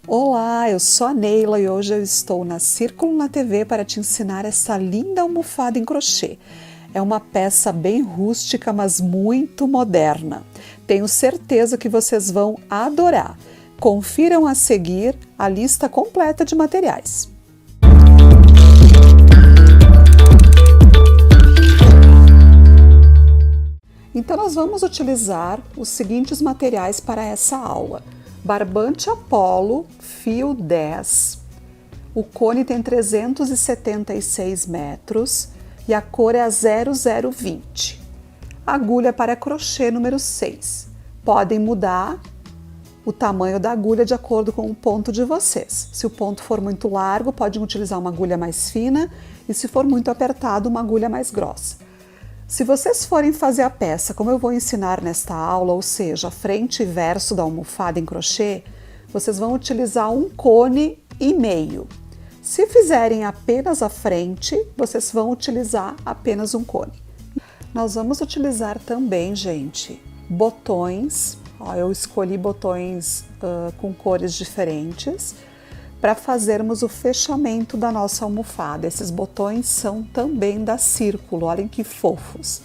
Olá, eu sou a Neila e hoje eu estou na Círculo na TV para te ensinar essa linda almofada em crochê. É uma peça bem rústica, mas muito moderna. Tenho certeza que vocês vão adorar. Confiram a seguir a lista completa de materiais. Então nós vamos utilizar os seguintes materiais para essa aula. Barbante Apollo, fio 10, o cone tem 376 metros e a cor é a 0020. Agulha para crochê número 6. Podem mudar o tamanho da agulha de acordo com o ponto de vocês. Se o ponto for muito largo, podem utilizar uma agulha mais fina e se for muito apertado, uma agulha mais grossa. Se vocês forem fazer a peça como eu vou ensinar nesta aula, ou seja, frente e verso da almofada em crochê, vocês vão utilizar um cone e meio. Se fizerem apenas a frente, vocês vão utilizar apenas um cone. Nós vamos utilizar também, gente, botões. Eu escolhi botões com cores diferentes para fazermos o fechamento da nossa almofada. Esses botões são também da Círculo, olhem que fofos.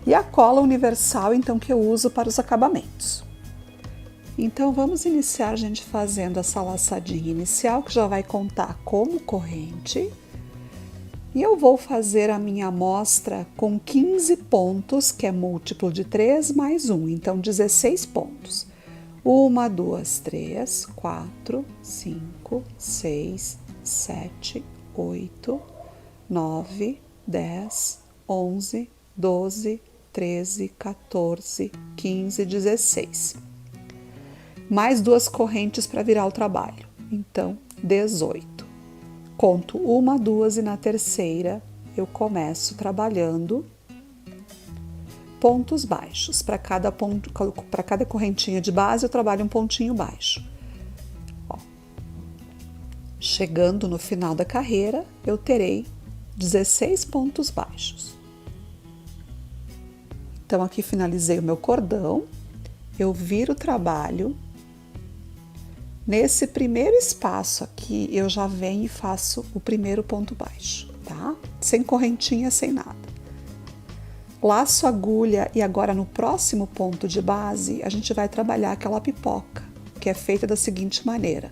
E a cola universal, então, que eu uso para os acabamentos. Então, vamos iniciar, gente, fazendo essa laçadinha inicial, que já vai contar como corrente. E eu vou fazer a minha amostra com 15 pontos, que é múltiplo de 3 mais 1, então 16 pontos. 1, 2, 3, 4, 5, 6, 7, 8, 9, 10, 11, 12, 13, 14, 15, 16. Mais 2 correntes para virar o trabalho, então 18. Conto 1, 2 e na terceira eu começo trabalhando pontos baixos. Para cada correntinha de base eu trabalho um pontinho baixo. Chegando no final da carreira, eu terei 16 pontos baixos. Então aqui finalizei o meu cordão, eu viro o trabalho. Nesse primeiro espaço aqui, eu já venho e faço o primeiro ponto baixo, tá? Sem correntinha, sem nada. Laço a agulha e agora no próximo ponto de base, a gente vai trabalhar aquela pipoca, que é feita da seguinte maneira.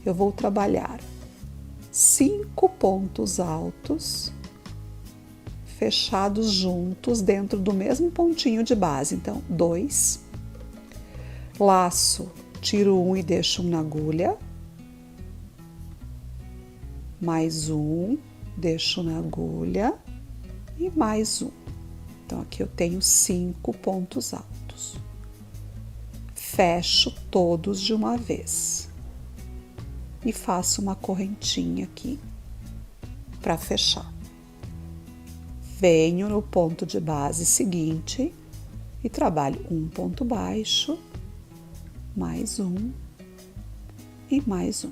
Eu vou trabalhar 5 pontos altos, fechados juntos dentro do mesmo pontinho de base. Então, 2. Laço, tiro 1 e deixo 1 na agulha. Mais 1, deixo na agulha. E mais 1. Então, aqui eu tenho 5 pontos altos. Fecho todos de uma vez. E faço uma correntinha aqui para fechar. Venho no ponto de base seguinte e trabalho um ponto baixo, mais 1 e mais 1.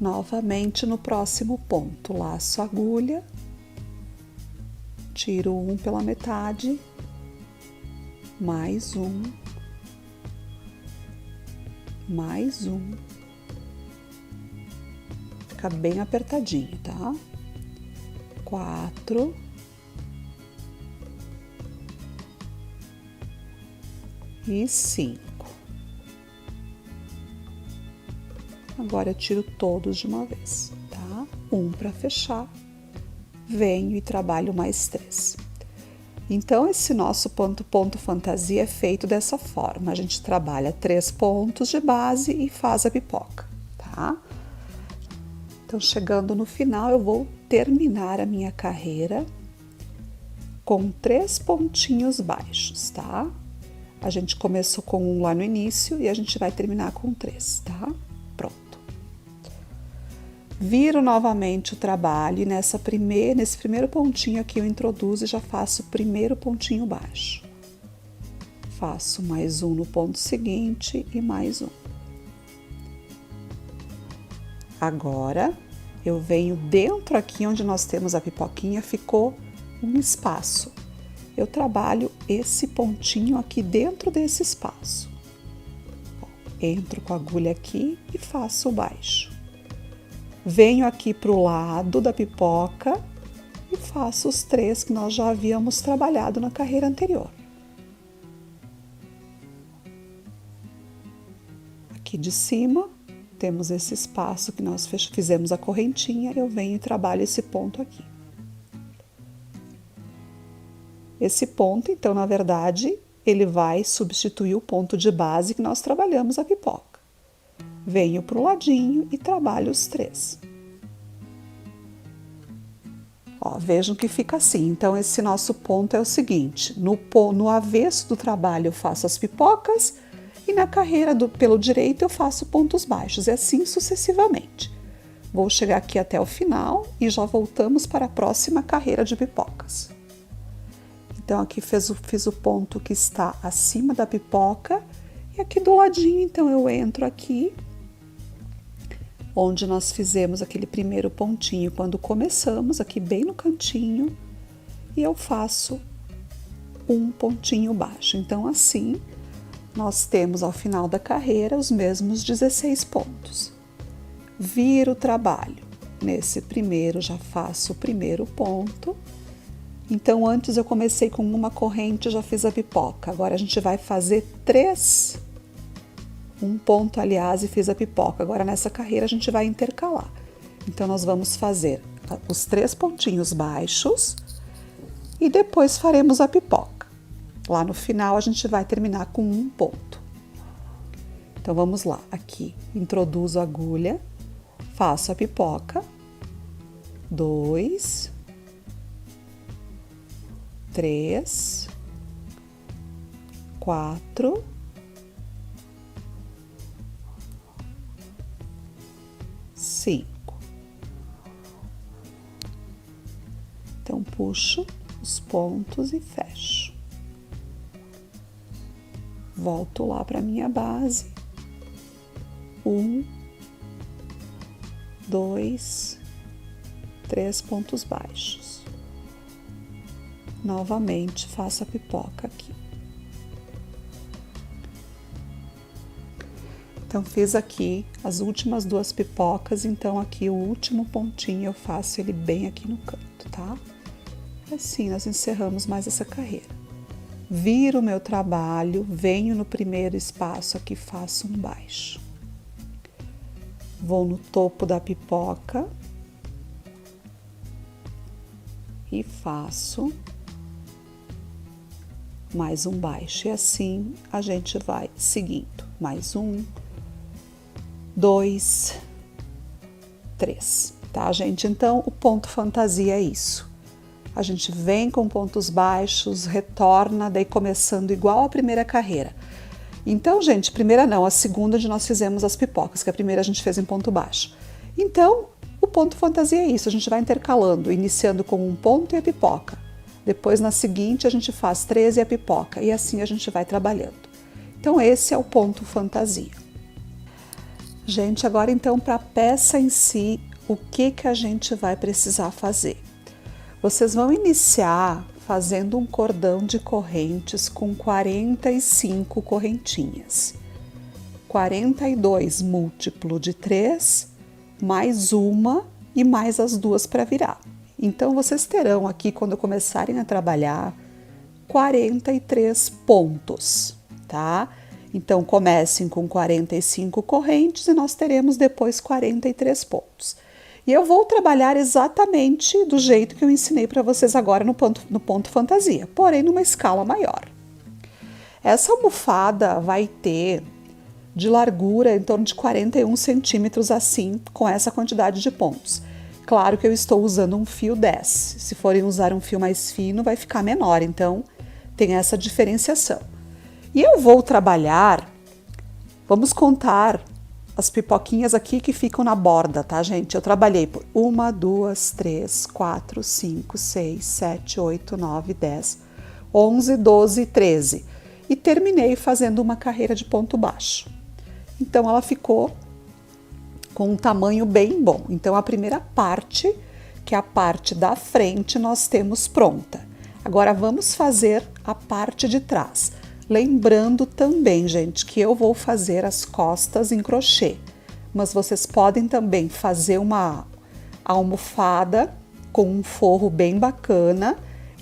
Novamente no próximo ponto, laço a agulha. Tiro 1 pela metade, mais 1, mais 1. Fica bem apertadinho, tá? 4. E 5. Agora eu tiro todos de uma vez, tá? 1 para fechar. Venho e trabalho mais 3. Então, esse nosso ponto fantasia é feito dessa forma. A gente trabalha 3 pontos de base e faz a pipoca, tá? Então, chegando no final, eu vou terminar a minha carreira com 3 pontinhos baixos, tá? A gente começou com 1 lá no início e a gente vai terminar com 3, tá? Pronto. Viro novamente o trabalho e nesse primeiro pontinho aqui eu introduzo e já faço o primeiro pontinho baixo. Faço mais 1 no ponto seguinte e mais 1. Agora, eu venho dentro aqui onde nós temos a pipoquinha, ficou um espaço. Eu trabalho esse pontinho aqui dentro desse espaço. Entro com a agulha aqui e faço o baixo. Venho aqui para o lado da pipoca e faço os 3 que nós já havíamos trabalhado na carreira anterior. Aqui de cima, temos esse espaço que nós fizemos a correntinha, eu venho e trabalho esse ponto aqui. Esse ponto, então, na verdade, ele vai substituir o ponto de base que nós trabalhamos a pipoca. Venho para o ladinho e trabalho os 3. Ó, vejam que fica assim. Então, esse nosso ponto é o seguinte: no avesso do trabalho eu faço as pipocas e na carreira pelo direito eu faço pontos baixos, e assim sucessivamente. Vou chegar aqui até o final e já voltamos para a próxima carreira de pipocas. Então, aqui fiz o ponto que está acima da pipoca e aqui do ladinho, então, eu entro aqui onde nós fizemos aquele primeiro pontinho quando começamos, aqui bem no cantinho, e eu faço um pontinho baixo. Então, assim, nós temos ao final da carreira os mesmos 16 pontos. Viro o trabalho. Nesse primeiro, já faço o primeiro ponto. Então, antes eu comecei com uma corrente, já fiz a pipoca. Agora a gente vai fazer 3. Um ponto, aliás, e fiz a pipoca. Agora nessa carreira a gente vai intercalar. Então, nós vamos fazer os 3 pontinhos baixos e depois faremos a pipoca. Lá no final a gente vai terminar com um ponto. Então, vamos lá. Aqui, introduzo a agulha, faço a pipoca. 2, 3, 4, 5. Então, puxo os pontos e fecho. Volto lá para minha base. 1, 2, 3 pontos baixos. Novamente faço a pipoca aqui. Então, fiz aqui as últimas 2 pipocas, então aqui o último pontinho eu faço ele bem aqui no canto, tá? Assim nós encerramos mais essa carreira. Viro o meu trabalho, venho no primeiro espaço aqui, faço um baixo. Vou no topo da pipoca e faço mais um baixo, e assim a gente vai seguindo. Mais 1, 2, 3, tá, gente? Então, o ponto fantasia é isso. A gente vem com pontos baixos, retorna, daí começando igual a primeira carreira. Então, gente, primeira não, a segunda onde nós fizemos as pipocas, que a primeira a gente fez em ponto baixo. Então, o ponto fantasia é isso, a gente vai intercalando, iniciando com um ponto e a pipoca. Depois, na seguinte, a gente faz 3 e a pipoca, e assim a gente vai trabalhando. Então, esse é o ponto fantasia. Gente, agora então, para a peça em si, o que a gente vai precisar fazer? Vocês vão iniciar fazendo um cordão de correntes com 45 correntinhas. 42 múltiplo de 3, mais uma e mais as 2 para virar. Então, vocês terão aqui, quando começarem a trabalhar, 43 pontos, tá? Então, comecem com 45 correntes e nós teremos depois 43 pontos. E eu vou trabalhar exatamente do jeito que eu ensinei para vocês agora no ponto fantasia, porém numa escala maior. Essa almofada vai ter de largura em torno de 41 centímetros, assim, com essa quantidade de pontos. Claro que eu estou usando um fio 10. Se forem usar um fio mais fino, vai ficar menor, então tem essa diferenciação. E eu vou trabalhar, vamos contar as pipoquinhas aqui que ficam na borda, tá, gente? Eu trabalhei por 1, 2, 3, 4, 5, 6, 7, 8, 9, 10, 11, 12, 13. E terminei fazendo uma carreira de ponto baixo. Então, ela ficou com um tamanho bem bom. Então, a primeira parte, que é a parte da frente, nós temos pronta. Agora, vamos fazer a parte de trás. Lembrando também, gente, que eu vou fazer as costas em crochê, mas vocês podem também fazer uma almofada com um forro bem bacana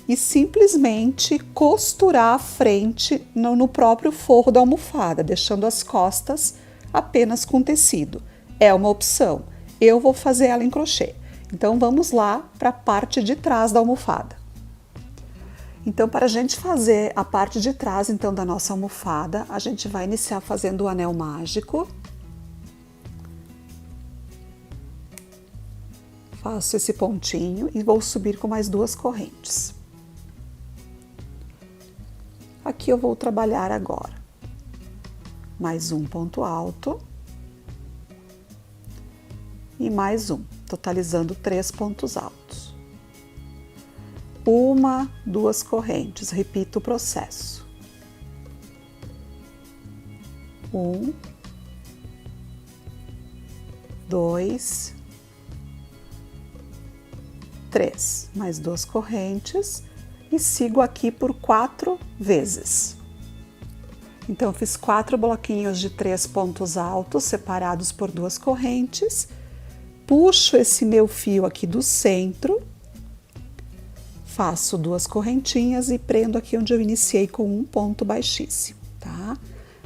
e simplesmente costurar a frente no próprio forro da almofada, deixando as costas apenas com tecido. É uma opção. Eu vou fazer ela em crochê. Então vamos lá para a parte de trás da almofada. Então, para a gente fazer a parte de trás então da nossa almofada, a gente vai iniciar fazendo o anel mágico. Faço esse pontinho e vou subir com mais 2 correntes. Aqui eu vou trabalhar agora mais um ponto alto e mais um, totalizando 3 pontos altos. 1, 2 correntes, repito o processo. 1, 2, 3, mais 2 correntes e sigo aqui por 4 vezes. Então, eu fiz 4 bloquinhos de 3 pontos altos separados por 2 correntes, puxo esse meu fio aqui do centro, faço 2 correntinhas e prendo aqui onde eu iniciei com um ponto baixíssimo, tá?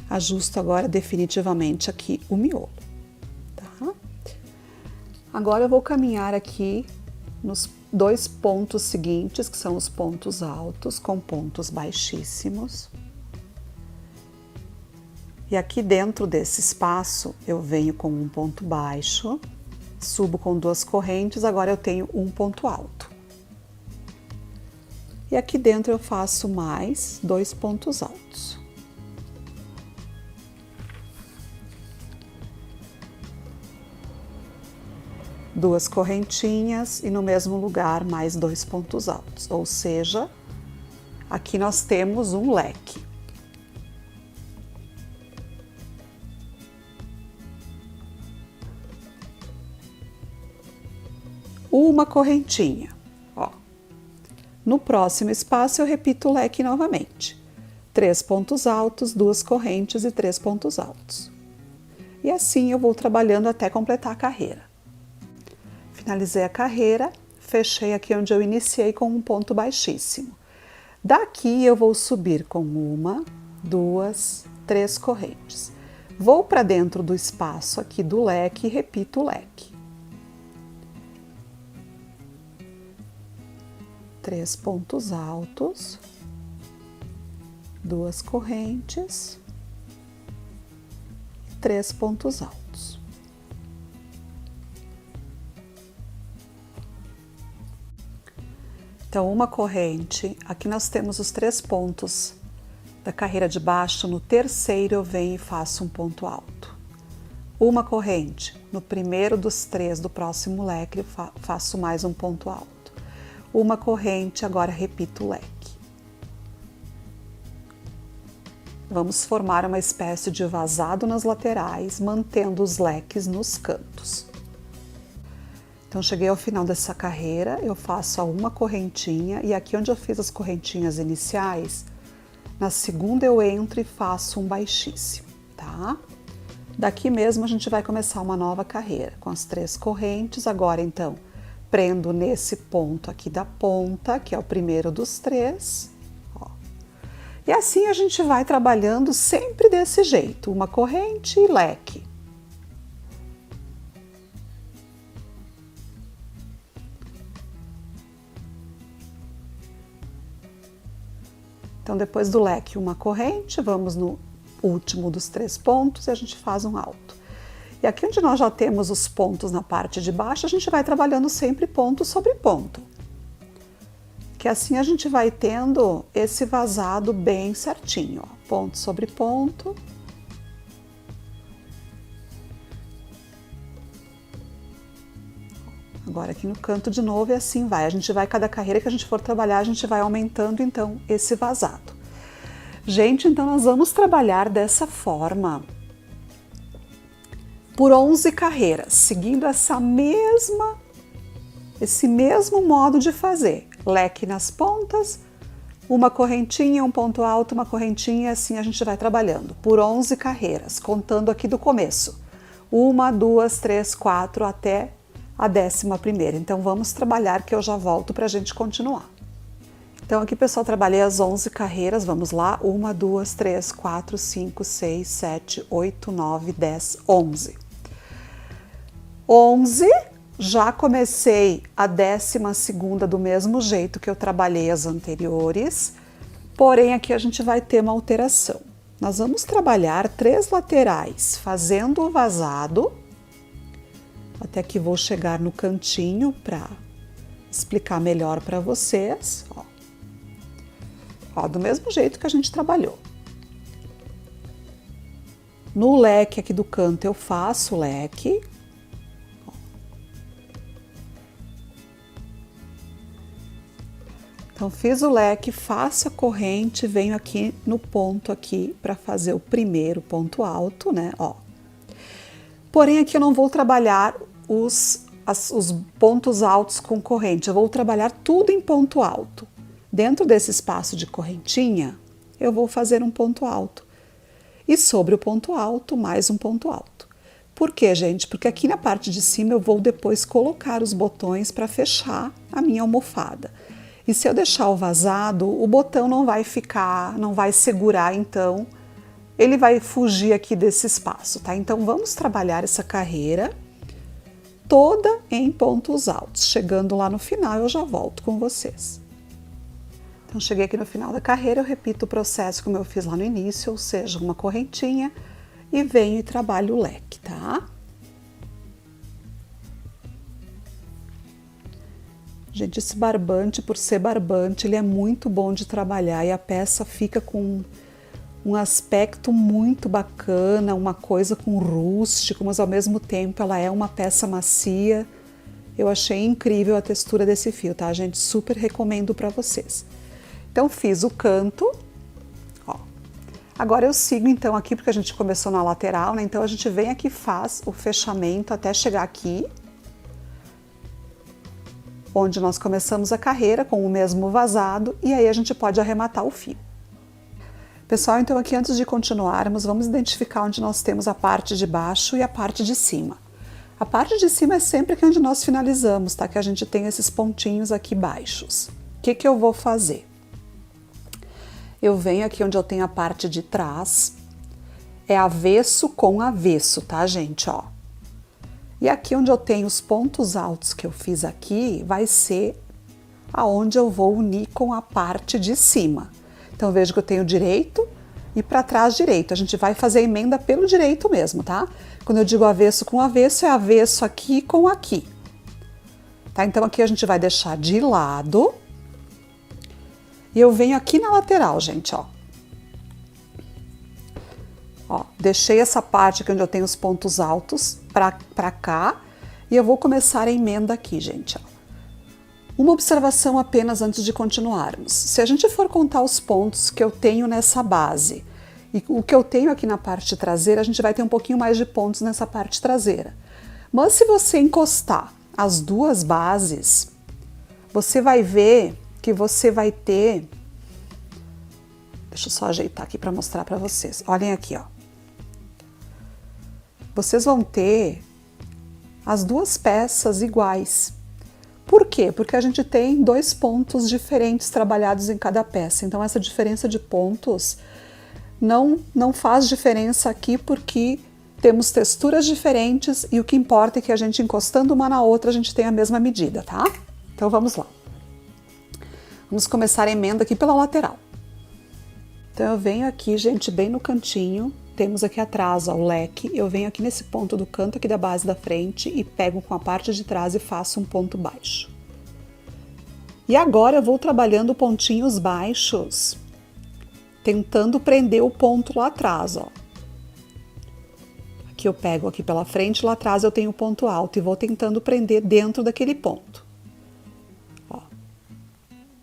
Ajusto agora definitivamente aqui o miolo, tá? Agora eu vou caminhar aqui nos 2 pontos seguintes, que são os pontos altos com pontos baixíssimos. E aqui dentro desse espaço eu venho com um ponto baixo, subo com 2 correntes, agora eu tenho um ponto alto. E aqui dentro eu faço mais 2 pontos altos. Duas correntinhas e no mesmo lugar mais 2 pontos altos, ou seja, aqui nós temos um leque. Uma correntinha. No próximo espaço eu repito o leque novamente. 3 pontos altos, 2 correntes e 3 pontos altos. E assim eu vou trabalhando até completar a carreira. Finalizei a carreira, fechei aqui onde eu iniciei com um ponto baixíssimo. Daqui eu vou subir com 1, 2, 3 correntes. Vou para dentro do espaço aqui do leque e repito o leque. 3 pontos altos, 2 correntes, 3 pontos altos. Então, uma corrente, aqui nós temos os 3 pontos da carreira de baixo, no terceiro eu venho e faço um ponto alto. Uma corrente, no primeiro dos 3 do próximo leque eu faço mais um ponto alto. Uma corrente, agora repito o leque. Vamos formar uma espécie de vazado nas laterais, mantendo os leques nos cantos. Então, cheguei ao final dessa carreira, eu faço uma correntinha e aqui onde eu fiz as correntinhas iniciais, na segunda eu entro e faço um baixíssimo, tá? Daqui mesmo a gente vai começar uma nova carreira, com as 3 correntes, agora então, prendo nesse ponto aqui da ponta, que é o primeiro dos 3, ó. E assim a gente vai trabalhando sempre desse jeito, uma corrente e leque. Então, depois do leque, uma corrente, vamos no último dos 3 pontos e a gente faz um alto. E aqui onde nós já temos os pontos na parte de baixo, a gente vai trabalhando sempre ponto sobre ponto. Que assim a gente vai tendo esse vazado bem certinho, ó. Ponto sobre ponto. Agora aqui no canto de novo e assim vai. A gente vai, cada carreira que a gente for trabalhar, a gente vai aumentando então esse vazado. Gente, então nós vamos trabalhar dessa forma por 11 carreiras, seguindo esse mesmo modo de fazer. Leque nas pontas, Uma correntinha, um ponto alto, uma correntinha, assim a gente vai trabalhando por 11 carreiras, contando aqui do começo. 1, 2, 3, 4 até a 11ª. Então vamos trabalhar que eu já volto para a gente continuar. Então aqui, pessoal, trabalhei as 11 carreiras, vamos lá. 1, 2, 3, 4, 5, 6, 7, 8, 9, 10, 11. 11, já comecei a 12ª do mesmo jeito que eu trabalhei as anteriores, porém aqui a gente vai ter uma alteração. Nós vamos trabalhar 3 laterais, fazendo o vazado, até que vou chegar no cantinho para explicar melhor para vocês. Ó, do mesmo jeito que a gente trabalhou. No leque aqui do canto eu faço o leque. Então, fiz o leque, faço a corrente, venho aqui no ponto aqui para fazer o primeiro ponto alto, né? Ó. Porém, aqui eu não vou trabalhar os pontos altos com corrente, eu vou trabalhar tudo em ponto alto. Dentro desse espaço de correntinha, eu vou fazer um ponto alto. E sobre o ponto alto, mais um ponto alto. Por quê, gente? Porque aqui na parte de cima eu vou depois colocar os botões para fechar a minha almofada. E se eu deixar o vazado, o botão não vai ficar, não vai segurar, então ele vai fugir aqui desse espaço, tá? Então vamos trabalhar essa carreira toda em pontos altos. Chegando lá no final, eu já volto com vocês. Então cheguei aqui no final da carreira, eu repito o processo como eu fiz lá no início, ou seja, uma correntinha e venho e trabalho o leque, tá? Gente, esse barbante, por ser barbante, ele é muito bom de trabalhar e a peça fica com um aspecto muito bacana, uma coisa com rústico, mas ao mesmo tempo ela é uma peça macia. Eu achei incrível a textura desse fio, tá, gente? Super recomendo para vocês. Então, fiz o canto, ó. Agora eu sigo então aqui, porque a gente começou na lateral, né? Então a gente vem aqui e faz o fechamento até chegar aqui, onde nós começamos a carreira com o mesmo vazado, e aí a gente pode arrematar o fio. Pessoal, então aqui antes de continuarmos, vamos identificar onde nós temos a parte de baixo e a parte de cima. A parte de cima é sempre aqui onde nós finalizamos, tá? Que a gente tem esses pontinhos aqui baixos. O que que eu vou fazer? Eu venho aqui onde eu tenho a parte de trás, é avesso com avesso, tá, gente? Ó. E aqui onde eu tenho os pontos altos que eu fiz aqui, vai ser aonde eu vou unir com a parte de cima. Então, veja que eu tenho direito e para trás direito. A gente vai fazer a emenda pelo direito mesmo, tá? Quando eu digo avesso com avesso, é avesso aqui com aqui. Tá? Então, aqui a gente vai deixar de lado. E eu venho aqui na lateral, gente, ó. Ó, deixei essa parte aqui onde eu tenho os pontos altos para cá e eu vou começar a emenda aqui, gente. Ó. Uma observação apenas antes de continuarmos. Se a gente for contar os pontos que eu tenho nessa base e o que eu tenho aqui na parte traseira, a gente vai ter um pouquinho mais de pontos nessa parte traseira. Mas se você encostar as duas bases, você vai ver que você vai ter... Deixa eu só ajeitar aqui para mostrar para vocês. Olhem aqui, ó. Vocês vão ter as duas peças iguais. Por quê? Porque a gente tem 2 pontos diferentes trabalhados em cada peça. Então, essa diferença de pontos não faz diferença aqui porque temos texturas diferentes e o que importa é que a gente encostando uma na outra, a gente tem a mesma medida, tá? Então, vamos lá. Vamos começar a emenda aqui pela lateral. Então, eu venho aqui, gente, bem no cantinho. Temos aqui atrás, ó, o leque, eu venho aqui nesse ponto do canto aqui da base da frente e pego com a parte de trás e faço um ponto baixo. E agora eu vou trabalhando pontinhos baixos, tentando prender o ponto lá atrás, ó. Aqui eu pego aqui pela frente, lá atrás eu tenho o ponto alto e vou tentando prender dentro daquele ponto. Ó.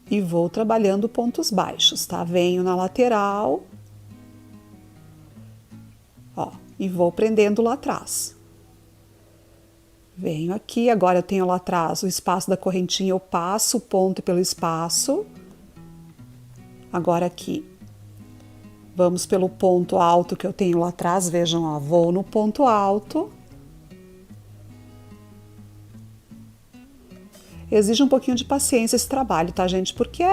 E vou trabalhando pontos baixos, tá? Venho na lateral... Ó, e vou prendendo lá atrás. Venho aqui, agora eu tenho lá atrás o espaço da correntinha, eu passo o ponto pelo espaço. Agora aqui, vamos pelo ponto alto que eu tenho lá atrás, vejam, ó, vou no ponto alto. Exige um pouquinho de paciência esse trabalho, tá, gente? Porque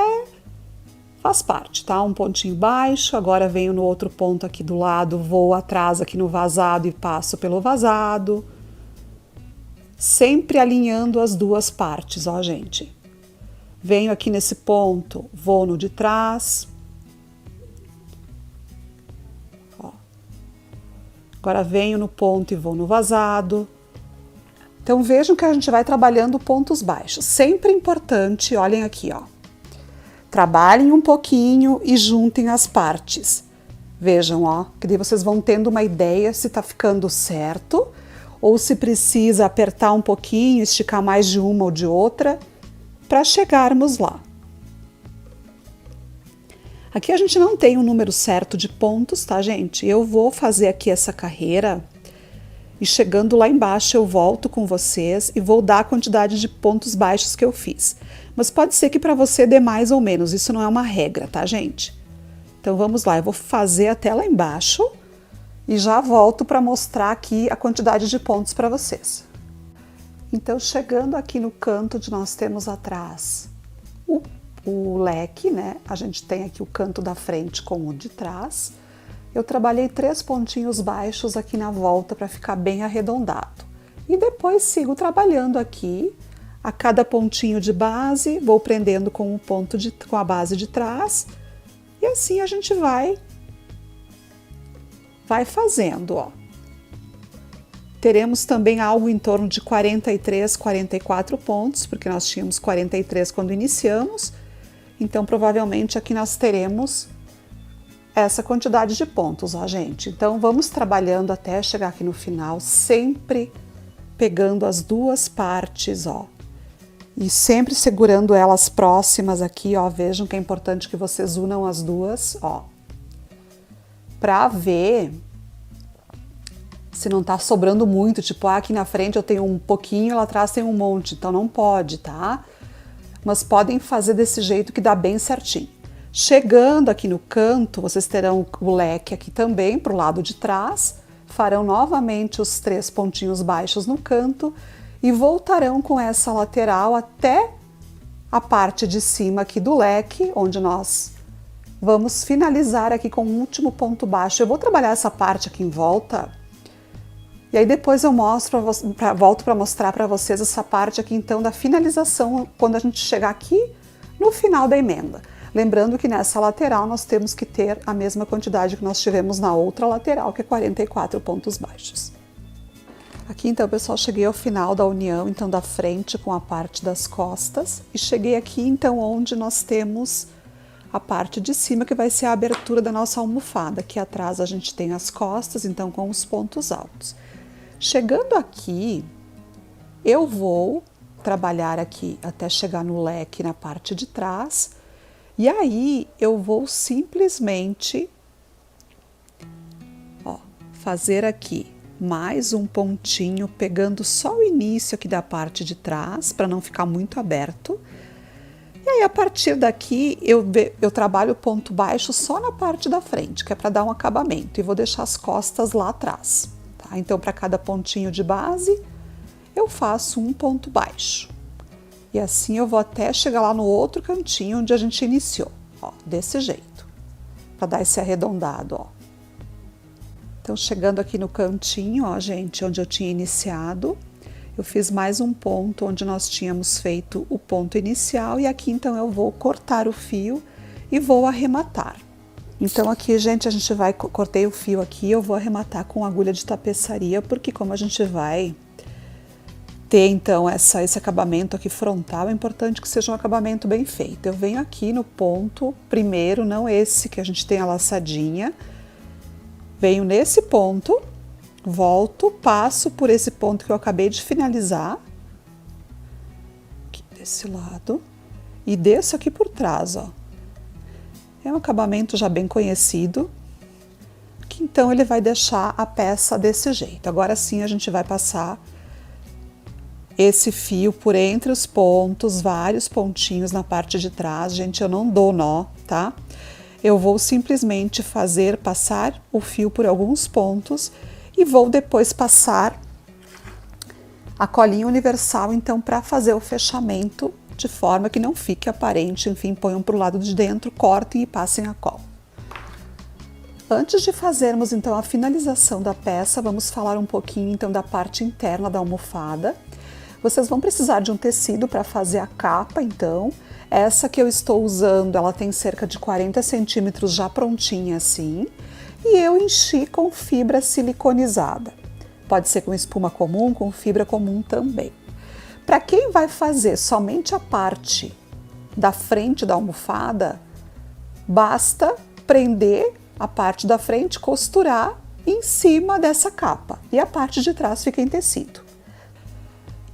faz parte, tá? Um pontinho baixo, agora venho no outro ponto aqui do lado, vou atrás aqui no vazado e passo pelo vazado. Sempre alinhando as duas partes, ó, gente. Venho aqui nesse ponto, vou no de trás. Ó. Agora venho no ponto e vou no vazado. Então vejam que a gente vai trabalhando pontos baixos. Sempre importante, olhem aqui, ó. Trabalhem um pouquinho e juntem as partes. Vejam, ó, que daí vocês vão tendo uma ideia se tá ficando certo ou se precisa apertar um pouquinho, esticar mais de uma ou de outra para chegarmos lá. Aqui a gente não tem um número certo de pontos, tá, gente? Eu vou fazer aqui essa carreira e chegando lá embaixo eu volto com vocês e vou dar a quantidade de pontos baixos que eu fiz. Mas pode ser que para você dê mais ou menos, isso não é uma regra, tá, gente? Então vamos lá, eu vou fazer até lá embaixo e já volto para mostrar aqui a quantidade de pontos para vocês. Então chegando aqui no canto onde nós temos atrás o leque, né? A gente tem aqui o canto da frente com o de trás. Eu trabalhei 3 pontinhos baixos aqui na volta para ficar bem arredondado. E depois sigo trabalhando aqui, a cada pontinho de base, vou prendendo com com a base de trás. E assim a gente vai fazendo, ó. Teremos também algo em torno de 43, 44 pontos, porque nós tínhamos 43 quando iniciamos. Então, provavelmente aqui nós teremos essa quantidade de pontos, ó, gente. Então, vamos trabalhando até chegar aqui no final, sempre pegando as duas partes, ó. E sempre segurando elas próximas aqui, ó. Vejam que é importante que vocês unam as duas, ó. Pra ver se não tá sobrando muito, tipo, aqui na frente eu tenho um pouquinho, lá atrás tem um monte. Então, não pode, tá? Mas podem fazer desse jeito que dá bem certinho. Chegando aqui no canto, vocês terão o leque aqui também para o lado de trás, farão novamente os 3 pontinhos baixos no canto e voltarão com essa lateral até a parte de cima aqui do leque, onde nós vamos finalizar aqui com o último ponto baixo. Eu vou trabalhar essa parte aqui em volta e aí depois eu volto para mostrar para vocês essa parte aqui então da finalização quando a gente chegar aqui no final da emenda. Lembrando que nessa lateral nós temos que ter a mesma quantidade que nós tivemos na outra lateral, que é 44 pontos baixos. Aqui então, pessoal, cheguei ao final da união, então da frente com a parte das costas, e cheguei aqui então onde nós temos a parte de cima, que vai ser a abertura da nossa almofada. Aqui atrás a gente tem as costas, então com os pontos altos. Chegando aqui, eu vou trabalhar aqui até chegar no leque na parte de trás. E aí eu vou simplesmente, ó, fazer aqui mais um pontinho, pegando só o início aqui da parte de trás, para não ficar muito aberto. E aí a partir daqui eu trabalho o ponto baixo só na parte da frente, que é para dar um acabamento. E vou deixar as costas lá atrás, tá? Então para cada pontinho de base eu faço um ponto baixo. E assim eu vou até chegar lá no outro cantinho onde a gente iniciou, ó, desse jeito, para dar esse arredondado, ó. Então, chegando aqui no cantinho, ó, gente, onde eu tinha iniciado, eu fiz mais um ponto onde nós tínhamos feito o ponto inicial e aqui, então, eu vou cortar o fio e vou arrematar. Então, aqui, gente, cortei o fio aqui, eu vou arrematar com agulha de tapeçaria, porque como a gente vai ter então esse acabamento aqui frontal, é importante que seja um acabamento bem feito. Eu venho aqui no ponto primeiro, não esse que a gente tem a laçadinha, venho nesse ponto, volto, passo por esse ponto que eu acabei de finalizar, aqui desse lado, e desço aqui por trás, ó. É um acabamento já bem conhecido, que então ele vai deixar a peça desse jeito. Agora sim a gente vai passar esse fio por entre os pontos, vários pontinhos na parte de trás. Gente, eu não dou nó, tá? Eu vou simplesmente passar o fio por alguns pontos e vou depois passar a colinha universal, então, para fazer o fechamento de forma que não fique aparente. Enfim, ponham para o lado de dentro, cortem e passem a cola. Antes de fazermos, então, a finalização da peça, vamos falar um pouquinho, então, da parte interna da almofada. Vocês vão precisar de um tecido para fazer a capa, então. Essa que eu estou usando, ela tem cerca de 40 centímetros já prontinha assim. E eu enchi com fibra siliconizada. Pode ser com espuma comum, com fibra comum também. Para quem vai fazer somente a parte da frente da almofada, basta prender a parte da frente, costurar em cima dessa capa. E a parte de trás fica em tecido.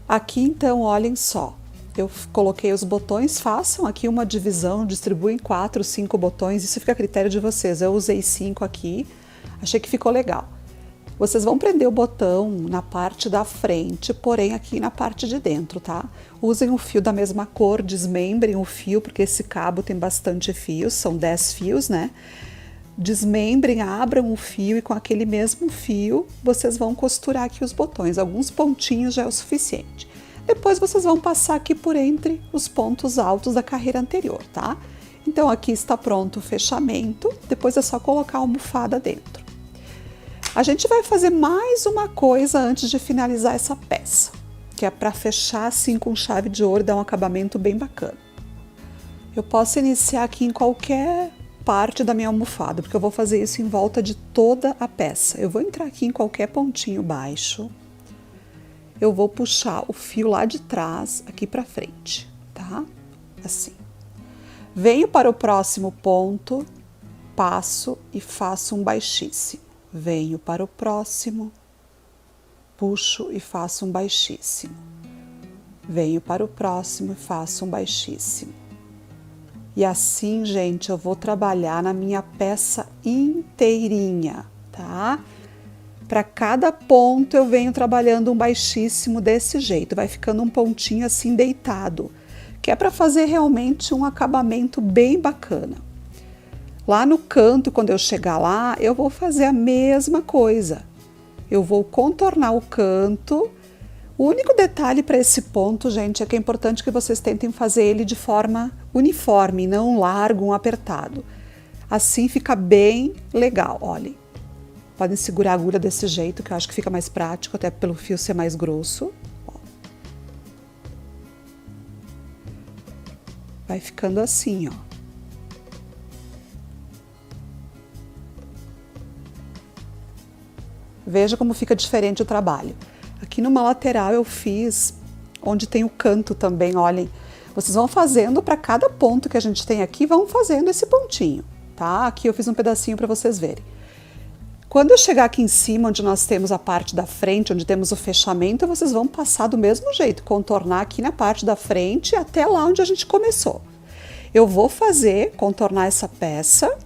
Aqui então, olhem só, eu coloquei os botões, façam aqui uma divisão, distribuem 4, 5 botões, isso fica a critério de vocês. Eu usei 5 aqui, achei que ficou legal. Vocês vão prender o botão na parte da frente, porém aqui na parte de dentro, tá? Usem um fio da mesma cor, desmembrem o fio, porque esse cabo tem bastante fios, são 10 fios, né? Desmembrem, abram o fio e com aquele mesmo fio vocês vão costurar aqui os botões. Alguns pontinhos já é o suficiente. Depois vocês vão passar aqui por entre os pontos altos da carreira anterior, tá? Então aqui está pronto o fechamento, depois é só colocar a almofada dentro. A gente vai fazer mais uma coisa antes de finalizar essa peça, que é para fechar assim com chave de ouro e dar um acabamento bem bacana. Eu posso iniciar aqui em qualquer parte da minha almofada, porque eu vou fazer isso em volta de toda a peça. Eu vou entrar aqui em qualquer pontinho baixo, eu vou puxar o fio lá de trás aqui para frente, tá? Assim. Venho para o próximo ponto, passo e faço um baixíssimo. Venho para o próximo, puxo e faço um baixíssimo. Venho para o próximo e faço um baixíssimo. E assim, gente, eu vou trabalhar na minha peça inteirinha, tá? Para cada ponto eu venho trabalhando um baixíssimo desse jeito, vai ficando um pontinho assim deitado, que é para fazer realmente um acabamento bem bacana. Lá no canto, quando eu chegar lá, eu vou fazer a mesma coisa. Eu vou contornar o canto. O único detalhe para esse ponto, gente, é que é importante que vocês tentem fazer ele de forma uniforme, não largo, um apertado. Assim fica bem legal, olhem. Podem segurar a agulha desse jeito, que eu acho que fica mais prático, até pelo fio ser mais grosso. Vai ficando assim, ó. Veja como fica diferente o trabalho. Aqui numa lateral eu fiz, onde tem o canto também, olhem. Vocês vão fazendo para cada ponto que a gente tem aqui, vão fazendo esse pontinho, tá? Aqui eu fiz um pedacinho para vocês verem. Quando eu chegar aqui em cima, onde nós temos a parte da frente, onde temos o fechamento, vocês vão passar do mesmo jeito, contornar aqui na parte da frente até lá onde a gente começou. Eu vou contornar essa peça.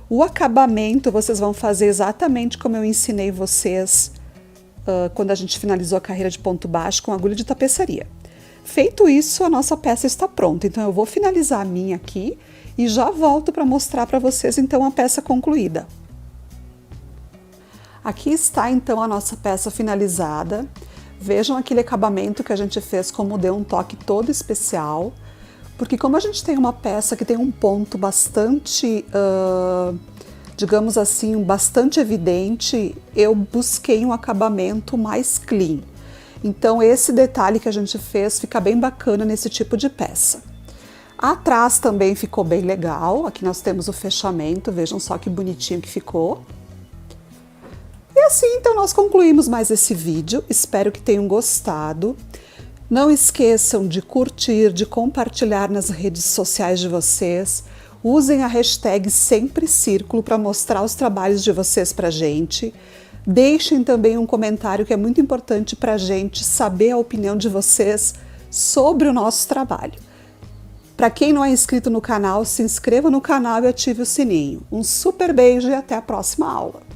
O acabamento vocês vão fazer exatamente como eu ensinei vocês quando a gente finalizou a carreira de ponto baixo com agulha de tapeçaria. Feito isso, a nossa peça está pronta. Então eu vou finalizar a minha aqui e já volto para mostrar para vocês então a peça concluída. Aqui está então a nossa peça finalizada. Vejam aquele acabamento que a gente fez, como deu um toque todo especial. Porque como a gente tem uma peça que tem um ponto bastante, digamos assim, bastante evidente, eu busquei um acabamento mais clean. Então esse detalhe que a gente fez fica bem bacana nesse tipo de peça. Atrás também ficou bem legal, aqui nós temos o fechamento, vejam só que bonitinho que ficou. E assim então nós concluímos mais esse vídeo, espero que tenham gostado. Não esqueçam de curtir, de compartilhar nas redes sociais de vocês. Usem a hashtag #SempreCírculo para mostrar os trabalhos de vocês para a gente. Deixem também um comentário que é muito importante para a gente saber a opinião de vocês sobre o nosso trabalho. Para quem não é inscrito no canal, se inscreva no canal e ative o sininho. Um super beijo e até a próxima aula!